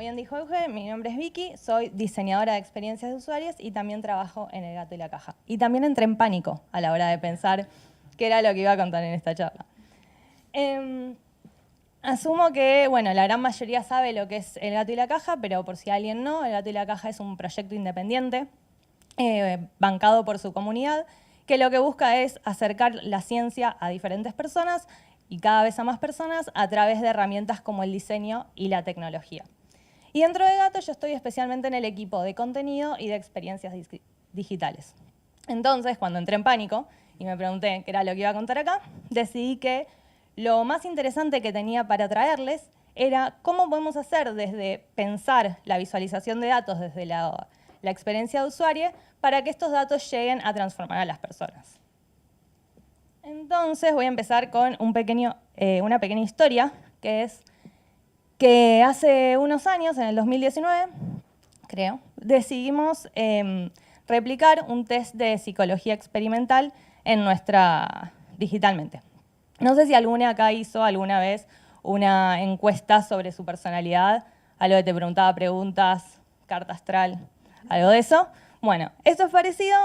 bien dijo Euge, mi nombre es Vicky, soy diseñadora de experiencias de usuarios y también trabajo en El Gato y la Caja. Y también entré en pánico a la hora de pensar qué era lo que iba a contar en esta charla. Asumo que, bueno, la gran mayoría sabe lo que es El Gato y la Caja, pero por si alguien no, El Gato y la Caja es un proyecto independiente, bancado por su comunidad, que lo que busca es acercar la ciencia a diferentes personas y cada vez a más personas a través de herramientas como el diseño y la tecnología. Y dentro de Gato yo estoy especialmente en el equipo de contenido y de experiencias digitales. Entonces, cuando entré en pánico y me pregunté qué era lo que iba a contar acá, decidí que lo más interesante que tenía para traerles era cómo podemos hacer desde pensar la visualización de datos desde la experiencia de usuario para que estos datos lleguen a transformar a las personas. Entonces voy a empezar con una pequeña historia, que es que hace unos años, en el 2019, creo, decidimos replicar un test de psicología experimental digitalmente. No sé si alguna acá hizo alguna vez una encuesta sobre su personalidad, algo que te preguntaba preguntas, carta astral, algo de eso. Bueno, esto es parecido,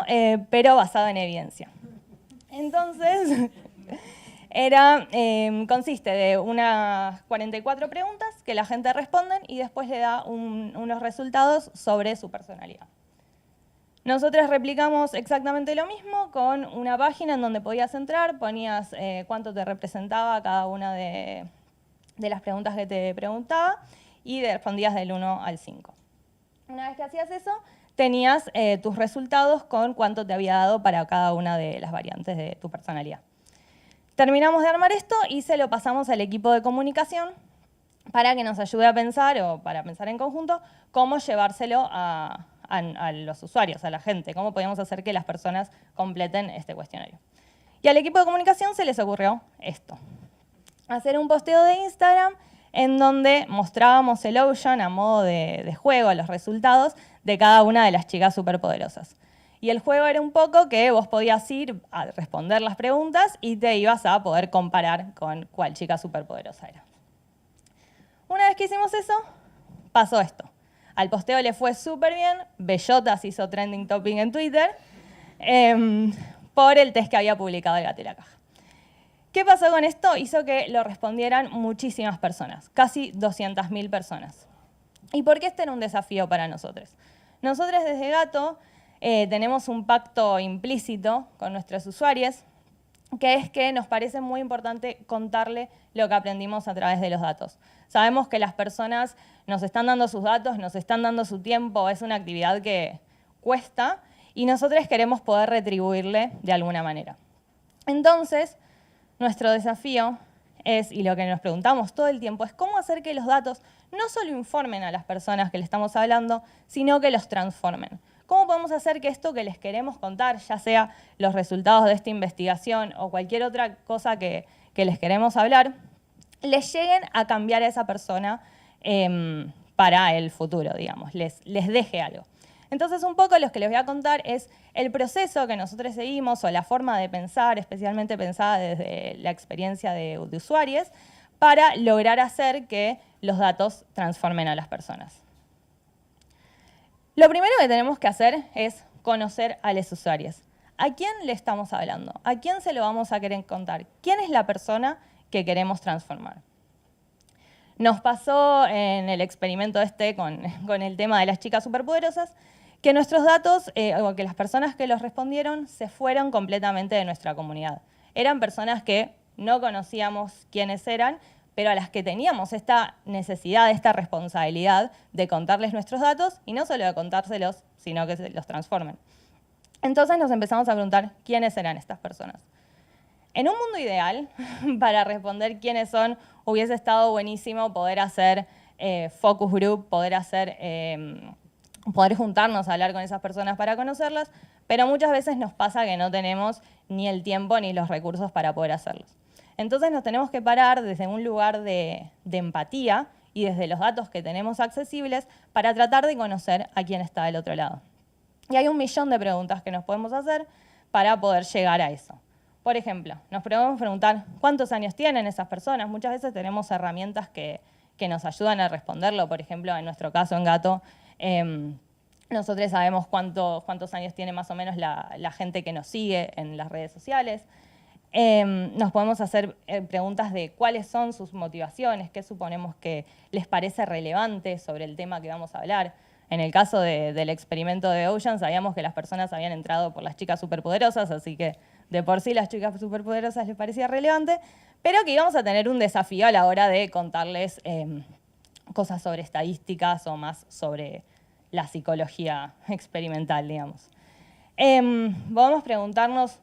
pero basado en evidencia. Entonces, consiste de unas 44 preguntas que la gente responde y después le da unos resultados sobre su personalidad. Nosotros replicamos exactamente lo mismo con una página en donde podías entrar, ponías cuánto te representaba cada una de las preguntas que te preguntaba y respondías del 1 al 5. Una vez que hacías eso, tenías tus resultados con cuánto te había dado para cada una de las variantes de tu personalidad. Terminamos de armar esto y se lo pasamos al equipo de comunicación para que nos ayude a pensar, o para pensar en conjunto, cómo llevárselo a los usuarios, a la gente, cómo podíamos hacer que las personas completen este cuestionario. Y al equipo de comunicación se les ocurrió esto: hacer un posteo de Instagram en donde mostrábamos el Ocean a modo de juego, los resultados de cada una de las chicas superpoderosas. Y el juego era un poco que vos podías ir a responder las preguntas y te ibas a poder comparar con cuál chica superpoderosa era. Una vez que hicimos eso, pasó esto. Al posteo le fue súper bien, Bellotas hizo trending topic en Twitter por el test que había publicado El Gato y la Caja. ¿Qué pasó con esto? Hizo que lo respondieran muchísimas personas, casi 200.000 personas. ¿Y por qué este era un desafío para nosotros? Nosotros desde Gato tenemos un pacto implícito con nuestros usuarios, que es que nos parece muy importante contarle lo que aprendimos a través de los datos. Sabemos que las personas nos están dando sus datos, nos están dando su tiempo, es una actividad que cuesta y nosotros queremos poder retribuirle de alguna manera. Entonces, nuestro desafío es, y lo que nos preguntamos todo el tiempo, es cómo hacer que los datos no solo informen a las personas que le estamos hablando, sino que los transformen. ¿Cómo podemos hacer que esto que les queremos contar, ya sea los resultados de esta investigación o cualquier otra cosa que les queremos hablar, les lleguen a cambiar a esa persona para el futuro, digamos, les deje algo? Entonces, un poco lo que les voy a contar es el proceso que nosotros seguimos o la forma de pensar, especialmente pensada desde la experiencia de usuarios, para lograr hacer que los datos transformen a las personas. Lo primero que tenemos que hacer es conocer a los usuarios. ¿A quién le estamos hablando? ¿A quién se lo vamos a querer contar? ¿Quién es la persona que queremos transformar? Nos pasó en el experimento con el tema de las chicas superpoderosas, que nuestros datos, o que las personas que los respondieron, se fueron completamente de nuestra comunidad. Eran personas que no conocíamos quiénes eran, pero a las que teníamos esta necesidad, esta responsabilidad de contarles nuestros datos, y no solo de contárselos, sino que se los transformen. Entonces nos empezamos a preguntar quiénes eran estas personas. En un mundo ideal, para responder quiénes son, hubiese estado buenísimo poder hacer focus group, poder juntarnos a hablar con esas personas para conocerlas, pero muchas veces nos pasa que no tenemos ni el tiempo ni los recursos para poder hacerlos. Entonces nos tenemos que parar desde un lugar de empatía y desde los datos que tenemos accesibles para tratar de conocer a quién está del otro lado. Y hay 1.000.000 de preguntas que nos podemos hacer para poder llegar a eso. Por ejemplo, nos podemos preguntar cuántos años tienen esas personas. Muchas veces tenemos herramientas que que nos ayudan a responderlo. Por ejemplo, en nuestro caso en Gato, nosotros sabemos cuántos años tiene más o menos la gente que nos sigue en las redes sociales. Nos podemos hacer preguntas de cuáles son sus motivaciones, qué suponemos que les parece relevante sobre el tema que vamos a hablar. En el caso del experimento de Ocean, sabíamos que las personas habían entrado por las chicas superpoderosas, así que de por sí las chicas superpoderosas les parecía relevante, pero que íbamos a tener un desafío a la hora de contarles cosas sobre estadísticas o más sobre la psicología experimental, digamos. Podemos preguntarnos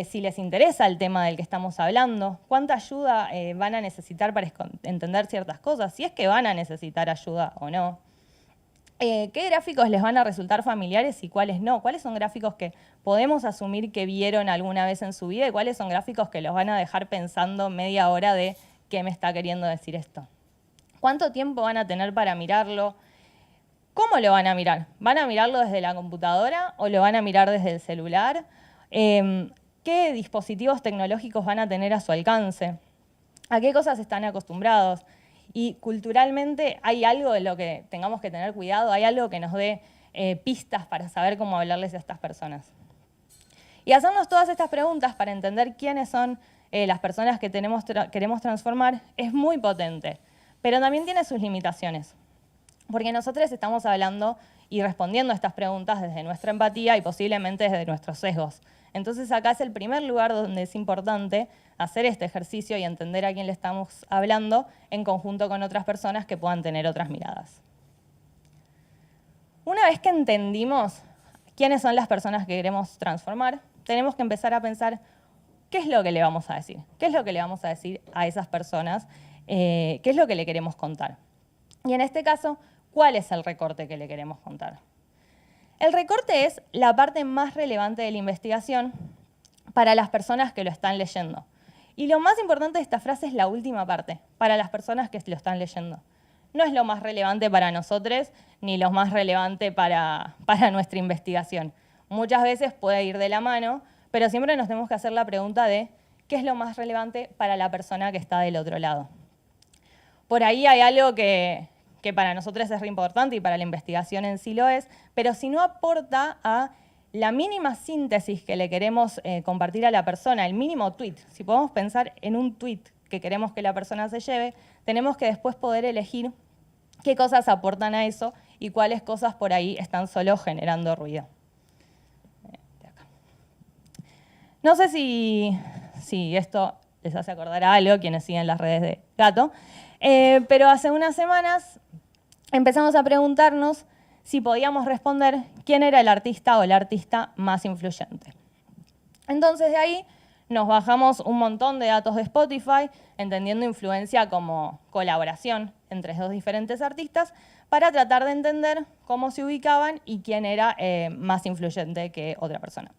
si les interesa el tema del que estamos hablando, cuánta ayuda van a necesitar para entender ciertas cosas, si es que van a necesitar ayuda o no. ¿Qué gráficos les van a resultar familiares y cuáles no? ¿Cuáles son gráficos que podemos asumir que vieron alguna vez en su vida y cuáles son gráficos que los van a dejar pensando media hora de qué me está queriendo decir esto? ¿Cuánto tiempo van a tener para mirarlo? ¿Cómo lo van a mirar? ¿Van a mirarlo desde la computadora o lo van a mirar desde el celular? ¿Qué dispositivos tecnológicos van a tener a su alcance? ¿A qué cosas están acostumbrados? Y culturalmente hay algo de lo que tengamos que tener cuidado, hay algo que nos dé pistas para saber cómo hablarles a estas personas. Y hacernos todas estas preguntas para entender quiénes son las personas que queremos transformar es muy potente, pero también tiene sus limitaciones. Porque nosotros estamos hablando y respondiendo a estas preguntas desde nuestra empatía y posiblemente desde nuestros sesgos. Entonces acá es el primer lugar donde es importante hacer este ejercicio y entender a quién le estamos hablando en conjunto con otras personas que puedan tener otras miradas. Una vez que entendimos quiénes son las personas que queremos transformar, tenemos que empezar a pensar qué es lo que le vamos a decir, qué es lo que le vamos a decir a esas personas, qué es lo que le queremos contar. Y en este caso, ¿cuál es el recorte que le queremos contar? El recorte es la parte más relevante de la investigación para las personas que lo están leyendo. Y lo más importante de esta frase es la última parte, para las personas que lo están leyendo. No es lo más relevante para nosotros, ni lo más relevante para nuestra investigación. Muchas veces puede ir de la mano, pero siempre nos tenemos que hacer la pregunta de qué es lo más relevante para la persona que está del otro lado. Por ahí hay algo que para nosotros es re importante y para la investigación en sí lo es, pero si no aporta a la mínima síntesis que le queremos compartir a la persona, el mínimo tweet, si podemos pensar en un tweet que queremos que la persona se lleve, tenemos que después poder elegir qué cosas aportan a eso y cuáles cosas por ahí están solo generando ruido. No sé si esto les hace acordar a algo, quienes siguen las redes de Gato, pero hace unas semanas empezamos a preguntarnos si podíamos responder quién era el artista o la artista más influyente. Entonces de ahí nos bajamos un montón de datos de Spotify, entendiendo influencia como colaboración entre dos diferentes artistas, para tratar de entender cómo se ubicaban y quién era más influyente que otra persona.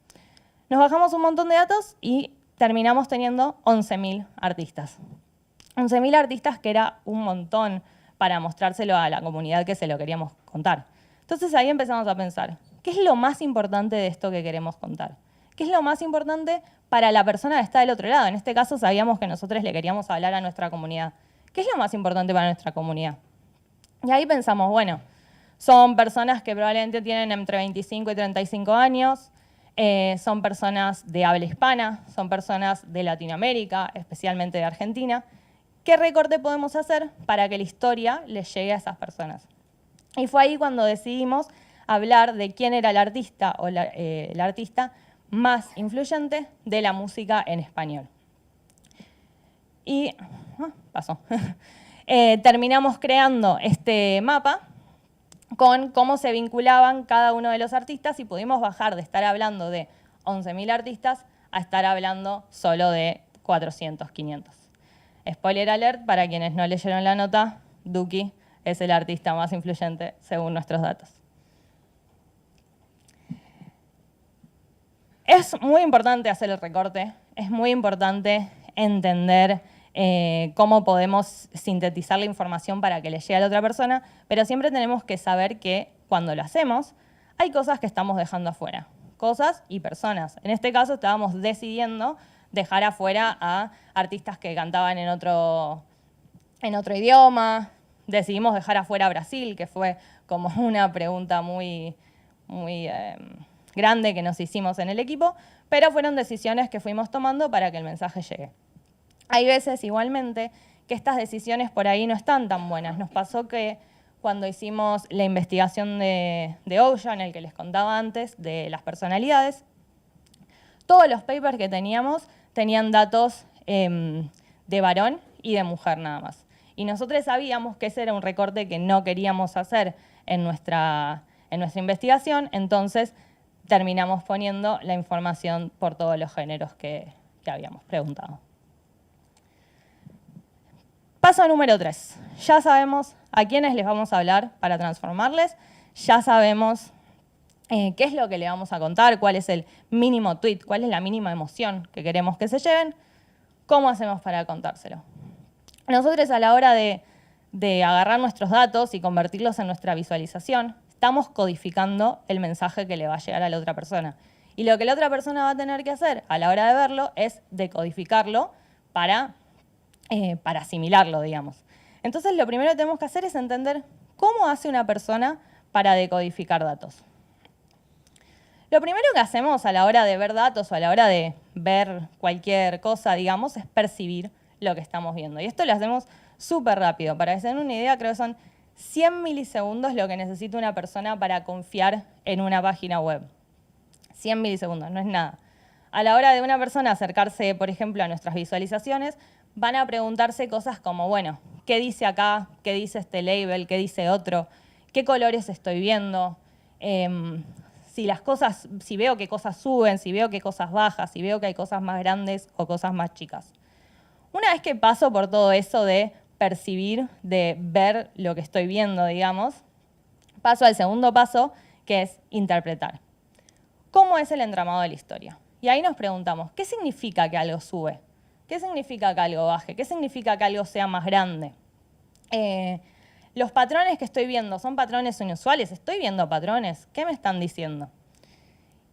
Nos bajamos un montón de datos y terminamos teniendo 11.000 artistas. 11.000 artistas, que era un montón para mostrárselo a la comunidad que se lo queríamos contar. Entonces ahí empezamos a pensar, ¿qué es lo más importante de esto que queremos contar? ¿Qué es lo más importante para la persona que está del otro lado? En este caso sabíamos que nosotros le queríamos hablar a nuestra comunidad. ¿Qué es lo más importante para nuestra comunidad? Y ahí pensamos, bueno, son personas que probablemente tienen entre 25 y 35 años, son personas de habla hispana, son personas de Latinoamérica, especialmente de Argentina. ¿Qué recorte podemos hacer para que la historia les llegue a esas personas? Y fue ahí cuando decidimos hablar de quién era el artista o la artista más influyente de la música en español. Y terminamos creando este mapa con cómo se vinculaban cada uno de los artistas y pudimos bajar de estar hablando de 11.000 artistas a estar hablando solo de 400, 500. Spoiler alert, para quienes no leyeron la nota, Duki es el artista más influyente según nuestros datos. Es muy importante hacer el recorte, es muy importante entender cómo podemos sintetizar la información para que le llegue a la otra persona, pero siempre tenemos que saber que cuando lo hacemos hay cosas que estamos dejando afuera, cosas y personas. En este caso estábamos decidiendo dejar afuera a artistas que cantaban en otro idioma, decidimos dejar afuera a Brasil, que fue como una pregunta muy grande que nos hicimos en el equipo, pero fueron decisiones que fuimos tomando para que el mensaje llegue. Hay veces, igualmente, que estas decisiones por ahí no están tan buenas. Nos pasó que cuando hicimos la investigación de Ocean, el que les contaba antes, de las personalidades, todos los papers que teníamos tenían datos de varón y de mujer nada más. Y nosotros sabíamos que ese era un recorte que no queríamos hacer en nuestra investigación, entonces terminamos poniendo la información por todos los géneros que habíamos preguntado. Paso número 3. Ya sabemos a quiénes les vamos a hablar para transformarles, ya sabemos qué es lo que le vamos a contar, cuál es el mínimo tweet, cuál es la mínima emoción que queremos que se lleven, cómo hacemos para contárselo. Nosotros a la hora de agarrar nuestros datos y convertirlos en nuestra visualización, estamos codificando el mensaje que le va a llegar a la otra persona. Y lo que la otra persona va a tener que hacer a la hora de verlo es decodificarlo para asimilarlo, digamos. Entonces, lo primero que tenemos que hacer es entender cómo hace una persona para decodificar datos. Lo primero que hacemos a la hora de ver datos o a la hora de ver cualquier cosa, digamos, es percibir lo que estamos viendo. Y esto lo hacemos súper rápido. Para que se den una idea, creo que son 100 milisegundos lo que necesita una persona para confiar en una página web. 100 milisegundos, no es nada. A la hora de una persona acercarse, por ejemplo, a nuestras visualizaciones, van a preguntarse cosas como, bueno, ¿qué dice acá? ¿Qué dice este label? ¿Qué dice otro? ¿Qué colores estoy viendo? Si veo que cosas suben, si veo que cosas bajan, si veo que hay cosas más grandes o cosas más chicas. Una vez que paso por todo eso de percibir, de ver lo que estoy viendo, digamos, paso al segundo paso, que es interpretar. ¿Cómo es el entramado de la historia? Y ahí nos preguntamos, ¿qué significa que algo sube? ¿Qué significa que algo baje? ¿Qué significa que algo sea más grande? Los patrones que estoy viendo, ¿son patrones inusuales? ¿Estoy viendo patrones? ¿Qué me están diciendo?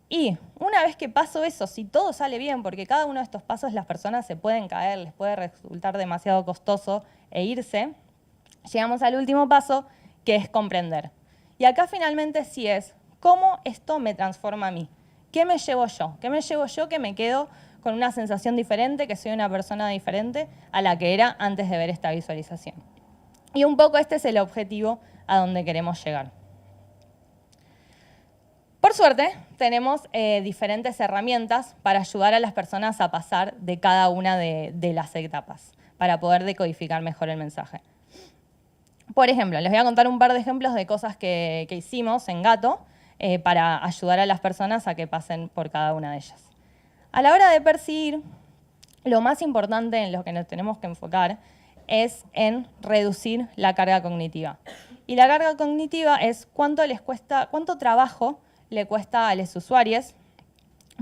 Y una vez que paso eso, si todo sale bien, porque cada uno de estos pasos las personas se pueden caer, les puede resultar demasiado costoso e irse, llegamos al último paso, que es comprender. Y acá finalmente sí es, ¿cómo esto me transforma a mí? ¿Qué me llevo yo? ¿Qué me llevo yo que me quedo con una sensación diferente, que soy una persona diferente a la que era antes de ver esta visualización? Y un poco este es el objetivo a donde queremos llegar. Por suerte, tenemos diferentes herramientas para ayudar a las personas a pasar de cada una de las etapas, para poder decodificar mejor el mensaje. Por ejemplo, les voy a contar un par de ejemplos de cosas que hicimos en Gato para ayudar a las personas a que pasen por cada una de ellas. A la hora de percibir, lo más importante en lo que nos tenemos que enfocar es en reducir la carga cognitiva. Y la carga cognitiva es cuánto trabajo le cuesta a los usuarios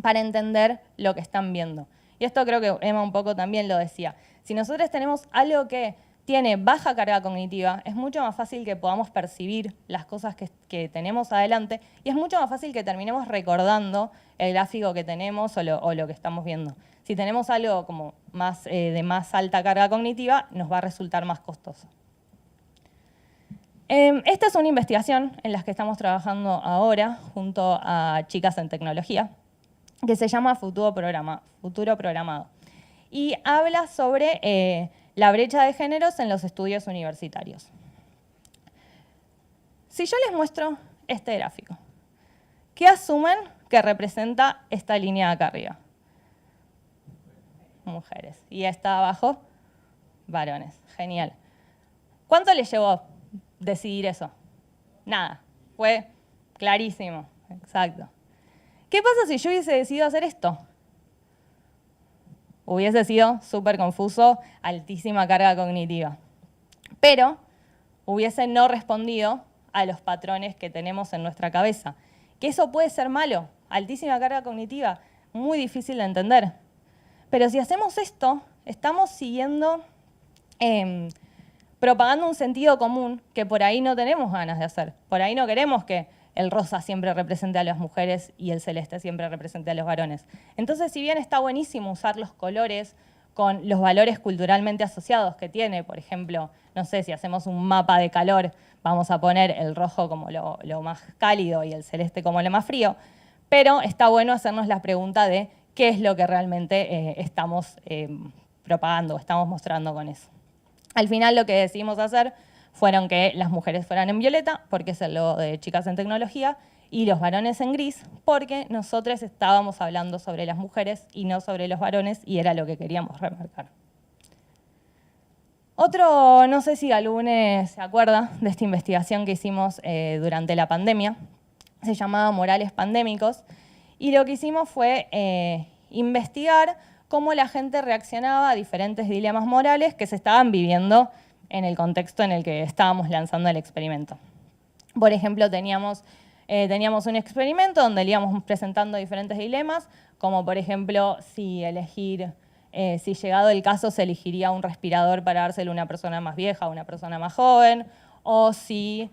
para entender lo que están viendo. Y esto creo que Emma un poco también lo decía. Si nosotros tenemos algo que tiene baja carga cognitiva, es mucho más fácil que podamos percibir las cosas que tenemos adelante y es mucho más fácil que terminemos recordando el gráfico que tenemos o lo que estamos viendo. Si tenemos algo como de más alta carga cognitiva, nos va a resultar más costoso. Esta es una investigación en la que estamos trabajando ahora junto a chicas en tecnología, que se llama Futuro Programado. Y habla sobre la brecha de géneros en los estudios universitarios. Si yo les muestro este gráfico, ¿qué asumen que representa esta línea de acá arriba? Mujeres. Y esta abajo, varones. Genial. ¿Cuánto les llevó decidir eso? Nada. Fue clarísimo. Exacto. ¿Qué pasa si yo hubiese decidido hacer esto? Hubiese sido súper confuso, altísima carga cognitiva. Pero hubiese no respondido a los patrones que tenemos en nuestra cabeza. Que eso puede ser malo, altísima carga cognitiva, muy difícil de entender. Pero si hacemos esto, estamos siguiendo, propagando un sentido común que por ahí no tenemos ganas de hacer. Por ahí no queremos que el rosa siempre represente a las mujeres y el celeste siempre represente a los varones. Entonces, si bien está buenísimo usar los colores con los valores culturalmente asociados que tiene. Por ejemplo, no sé, si hacemos un mapa de calor, vamos a poner el rojo como lo más cálido y el celeste como lo más frío, pero está bueno hacernos la pregunta de qué es lo que realmente estamos propagando, estamos mostrando con eso. Al final lo que decidimos hacer fueron que las mujeres fueran en violeta, porque es el logo de Chicas en Tecnología, y los varones en gris, porque nosotros estábamos hablando sobre las mujeres y no sobre los varones, y era lo que queríamos remarcar. Otro, no sé si alguno se acuerda de esta investigación que hicimos durante la pandemia, se llamaba Morales Pandémicos, y lo que hicimos fue investigar cómo la gente reaccionaba a diferentes dilemas morales que se estaban viviendo en el contexto en el que estábamos lanzando el experimento. Por ejemplo, teníamos un experimento donde le íbamos presentando diferentes dilemas, como por ejemplo si llegado el caso se elegiría un respirador para dárselo a una persona más vieja o una persona más joven, o si,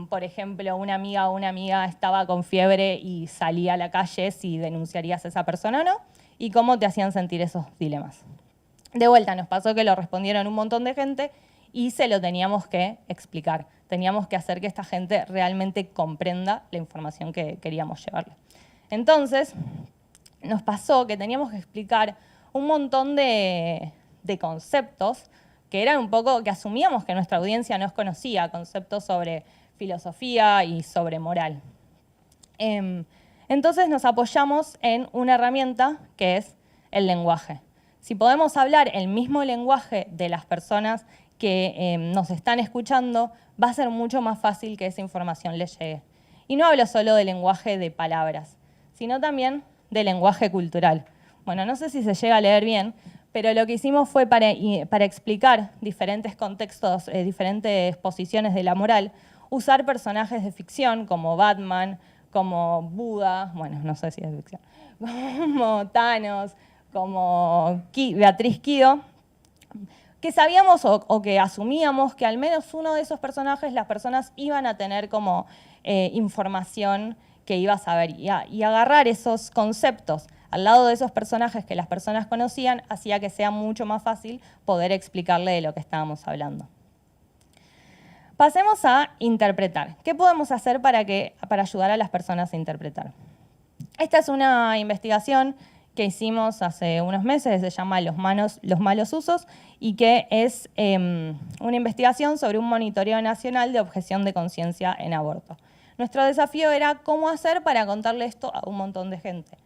por ejemplo, una amiga o una amiga estaba con fiebre y salía a la calle, si denunciarías a esa persona o no, y cómo te hacían sentir esos dilemas. De vuelta, nos pasó que lo respondieron un montón de gente y se lo teníamos que explicar. Teníamos que hacer que esta gente realmente comprenda la información que queríamos llevarle. Entonces, nos pasó que teníamos que explicar un montón de conceptos que eran un poco, que asumíamos que nuestra audiencia no conocía, conceptos sobre filosofía y sobre moral. Entonces nos apoyamos en una herramienta que es el lenguaje. Si podemos hablar el mismo lenguaje de las personas que nos están escuchando, va a ser mucho más fácil que esa información les llegue. Y no hablo solo de lenguaje de palabras, sino también de lenguaje cultural. Bueno, no sé si se llega a leer bien, pero lo que hicimos fue para explicar diferentes contextos, diferentes posiciones de la moral, usar personajes de ficción como Batman, como Buda, bueno, no sé si es ficción, como Thanos, como Beatriz Kido, que sabíamos o que asumíamos que al menos uno de esos personajes las personas iban a tener como información que iba a saber. Y agarrar esos conceptos al lado de esos personajes que las personas conocían hacía que sea mucho más fácil poder explicarle de lo que estábamos hablando. Pasemos a interpretar. ¿Qué podemos hacer para ayudar a las personas a interpretar? Esta es una investigación que hicimos hace unos meses, se llama Los malos usos, y que es una investigación sobre un monitoreo nacional de objeción de conciencia en aborto. Nuestro desafío era cómo hacer para contarle esto a un montón de gente.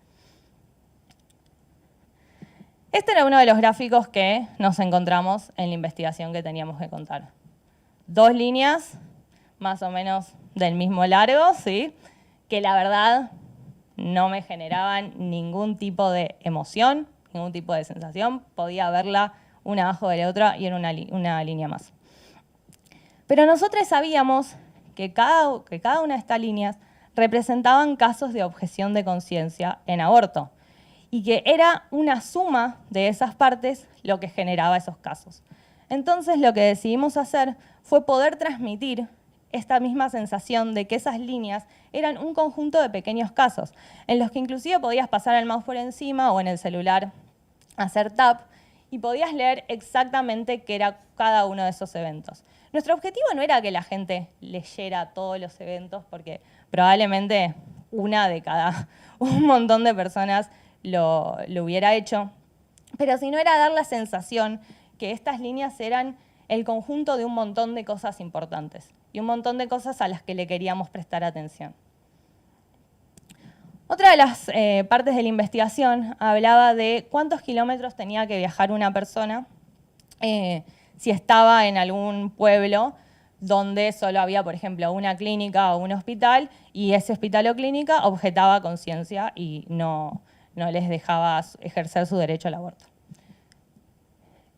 Este era uno de los gráficos que nos encontramos en la investigación que teníamos que contar. 2 líneas, más o menos del mismo largo, ¿sí? Que la verdad no me generaban ningún tipo de emoción, ningún tipo de sensación. Podía verla una abajo de la otra y era una línea más. Pero nosotros sabíamos que cada una de estas líneas representaban casos de objeción de conciencia en aborto y que era una suma de esas partes lo que generaba esos casos. Entonces lo que decidimos hacer fue poder transmitir esta misma sensación de que esas líneas eran un conjunto de pequeños casos, en los que inclusive podías pasar el mouse por encima o en el celular hacer tap y podías leer exactamente qué era cada uno de esos eventos. Nuestro objetivo no era que la gente leyera todos los eventos, porque probablemente una de cada un montón de personas lo hubiera hecho, pero sino era dar la sensación que estas líneas eran el conjunto de un montón de cosas importantes y un montón de cosas a las que le queríamos prestar atención. Otra de las partes de la investigación hablaba de cuántos kilómetros tenía que viajar una persona si estaba en algún pueblo donde solo había, por ejemplo, una clínica o un hospital y ese hospital o clínica objetaba conciencia y no les dejaba ejercer su derecho al aborto.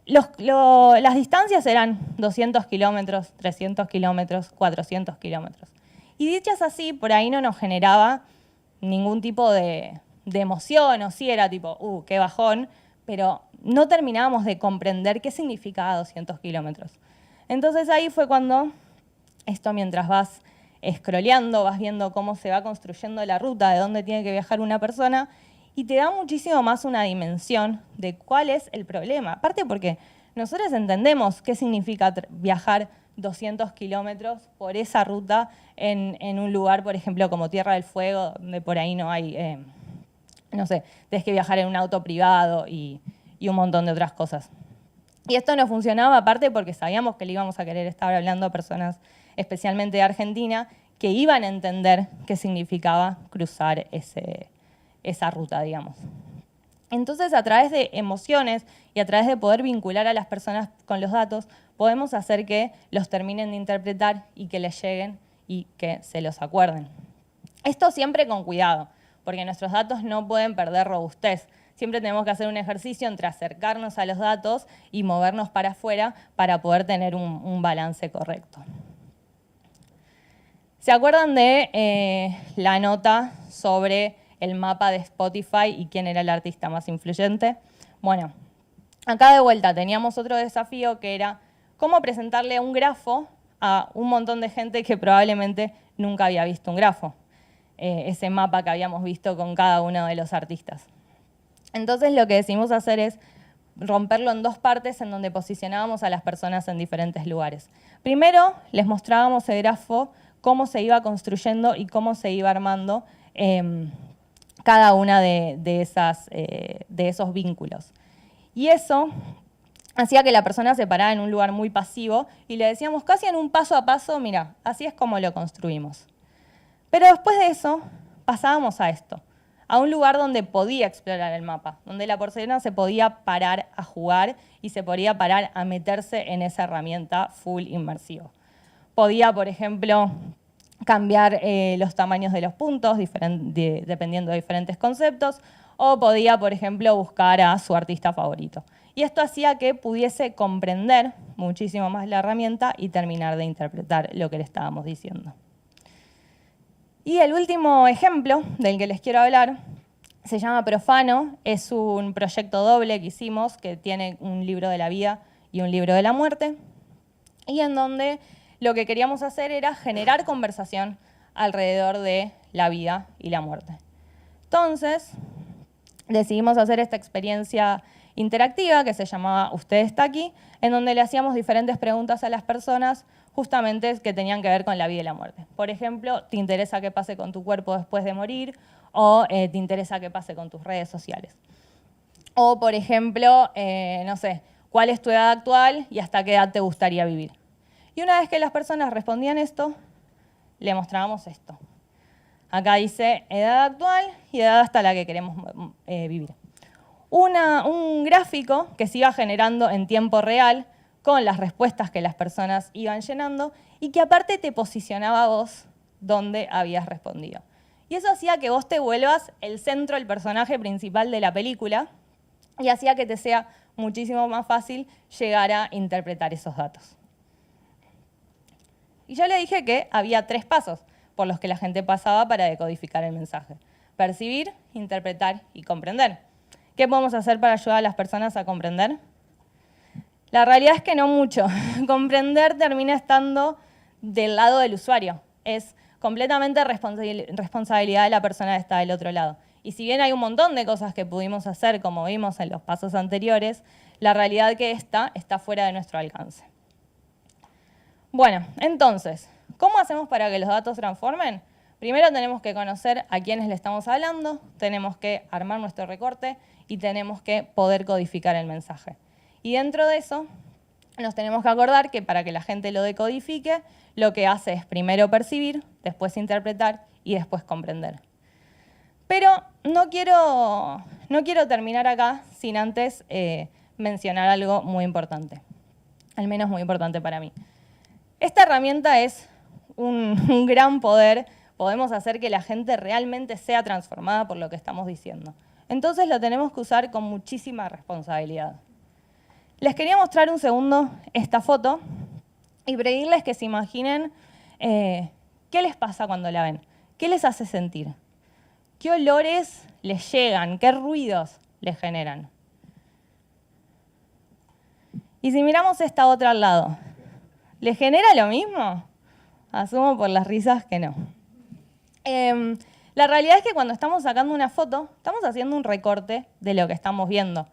Las distancias eran 200 kilómetros, 300 kilómetros, 400 kilómetros. Y dichas así, por ahí no nos generaba ningún tipo de emoción, o sí era tipo, qué bajón, pero no terminábamos de comprender qué significaba 200 kilómetros. Entonces ahí fue cuando, mientras vas scrolleando, vas viendo cómo se va construyendo la ruta de dónde tiene que viajar una persona, y te da muchísimo más una dimensión de cuál es el problema. Aparte porque nosotros entendemos qué significa viajar 200 kilómetros por esa ruta en un lugar, por ejemplo, como Tierra del Fuego, donde por ahí no hay, no sé, tenés que viajar en un auto privado y un montón de otras cosas. Y esto no funcionaba aparte porque sabíamos que le íbamos a querer estar hablando a personas, especialmente de Argentina, que iban a entender qué significaba cruzar esa ruta, digamos. Entonces, a través de emociones y a través de poder vincular a las personas con los datos, podemos hacer que los terminen de interpretar y que les lleguen y que se los acuerden. Esto siempre con cuidado, porque nuestros datos no pueden perder robustez. Siempre tenemos que hacer un ejercicio entre acercarnos a los datos y movernos para afuera para poder tener un balance correcto. ¿Se acuerdan de la nota sobre el mapa de Spotify y quién era el artista más influyente? Bueno, acá de vuelta teníamos otro desafío que era cómo presentarle un grafo a un montón de gente que probablemente nunca había visto un grafo. Ese mapa que habíamos visto con cada uno de los artistas. Entonces lo que decidimos hacer es romperlo en dos partes en donde posicionábamos a las personas en diferentes lugares. Primero les mostrábamos el grafo, cómo se iba construyendo y cómo se iba armando cada una de esos vínculos. Y eso hacía que la persona se parara en un lugar muy pasivo y le decíamos casi en un paso a paso, mira, así es como lo construimos. Pero después de eso pasábamos a esto, a un lugar donde podía explorar el mapa, donde la persona se podía parar a jugar y se podía parar a meterse en esa herramienta full inmersivo. Podía, por ejemplo, cambiar los tamaños de los puntos dependiendo de diferentes conceptos, o podía, por ejemplo, buscar a su artista favorito. Y esto hacía que pudiese comprender muchísimo más la herramienta y terminar de interpretar lo que le estábamos diciendo. Y el último ejemplo del que les quiero hablar se llama Profano. Es un proyecto doble que hicimos que tiene un libro de la vida y un libro de la muerte, y en donde lo que queríamos hacer era generar conversación alrededor de la vida y la muerte. Entonces, decidimos hacer esta experiencia interactiva que se llamaba Usted está aquí, en donde le hacíamos diferentes preguntas a las personas justamente que tenían que ver con la vida y la muerte. Por ejemplo, ¿te interesa qué pase con tu cuerpo después de morir? O ¿te interesa qué pase con tus redes sociales? O, por ejemplo, no sé, ¿cuál es tu edad actual y hasta qué edad te gustaría vivir? Y una vez que las personas respondían esto, le mostrábamos esto. Acá dice edad actual y edad hasta la que queremos vivir. Un gráfico que se iba generando en tiempo real con las respuestas que las personas iban llenando y que aparte te posicionaba a vos donde habías respondido. Y eso hacía que vos te vuelvas el centro, el personaje principal de la película y hacía que te sea muchísimo más fácil llegar a interpretar esos datos. Y yo le dije que había 3 pasos por los que la gente pasaba para decodificar el mensaje. Percibir, interpretar y comprender. ¿Qué podemos hacer para ayudar a las personas a comprender? La realidad es que no mucho. Comprender termina estando del lado del usuario. Es completamente responsabilidad de la persona que está del otro lado. Y si bien hay un montón de cosas que pudimos hacer, como vimos en los pasos anteriores, la realidad es que esta está fuera de nuestro alcance. Bueno, entonces, ¿cómo hacemos para que los datos transformen? Primero tenemos que conocer a quiénes le estamos hablando, tenemos que armar nuestro recorte y tenemos que poder codificar el mensaje. Y dentro de eso, nos tenemos que acordar que para que la gente lo decodifique, lo que hace es primero percibir, después interpretar y después comprender. Pero no quiero terminar acá sin antes mencionar algo muy importante, al menos muy importante para mí. Esta herramienta es un gran poder. Podemos hacer que la gente realmente sea transformada por lo que estamos diciendo. Entonces lo tenemos que usar con muchísima responsabilidad. Les quería mostrar un segundo esta foto y pedirles que se imaginen qué les pasa cuando la ven, qué les hace sentir, qué olores les llegan, qué ruidos les generan. Y si miramos esta otra al lado, ¿les genera lo mismo? Asumo por las risas que no. La realidad es que cuando estamos sacando una foto, estamos haciendo un recorte de lo que estamos viendo.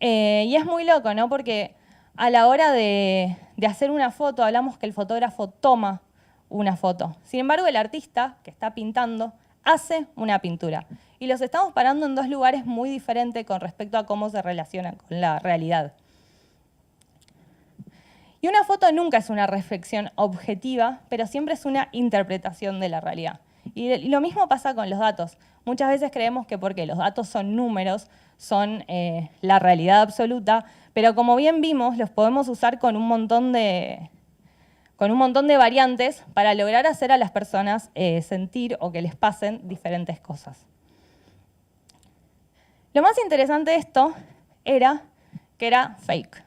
Y es muy loco, ¿no? Porque a la hora de hacer una foto, hablamos que el fotógrafo toma una foto. Sin embargo, el artista que está pintando hace una pintura. Y los estamos parando en dos lugares muy diferentes con respecto a cómo se relacionan con la realidad. Y una foto nunca es una reflexión objetiva, pero siempre es una interpretación de la realidad. Y lo mismo pasa con los datos. Muchas veces creemos que porque los datos son números, son la realidad absoluta, pero como bien vimos, los podemos usar con un montón de variantes para lograr hacer a las personas sentir o que les pasen diferentes cosas. Lo más interesante de esto era que era fake.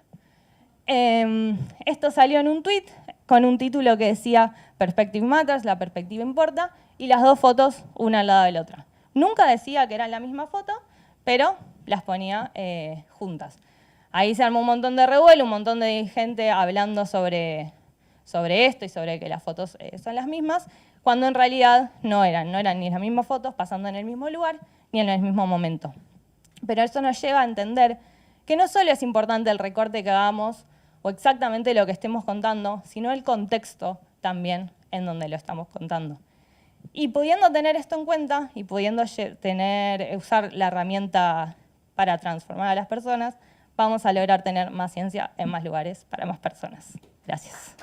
Esto salió en un tweet con un título que decía Perspective Matters, la perspectiva importa, y las dos fotos una al lado de la otra. Nunca decía que eran la misma foto, pero las ponía juntas. Ahí se armó un montón de revuelo, un montón de gente hablando sobre esto y sobre que las fotos son las mismas, cuando en realidad no eran ni las mismas fotos pasando en el mismo lugar ni en el mismo momento. Pero eso nos lleva a entender que no solo es importante el recorte que hagamos o exactamente lo que estemos contando, sino el contexto también en donde lo estamos contando. Y pudiendo tener esto en cuenta y pudiendo usar la herramienta para transformar a las personas, vamos a lograr tener más ciencia en más lugares para más personas. Gracias.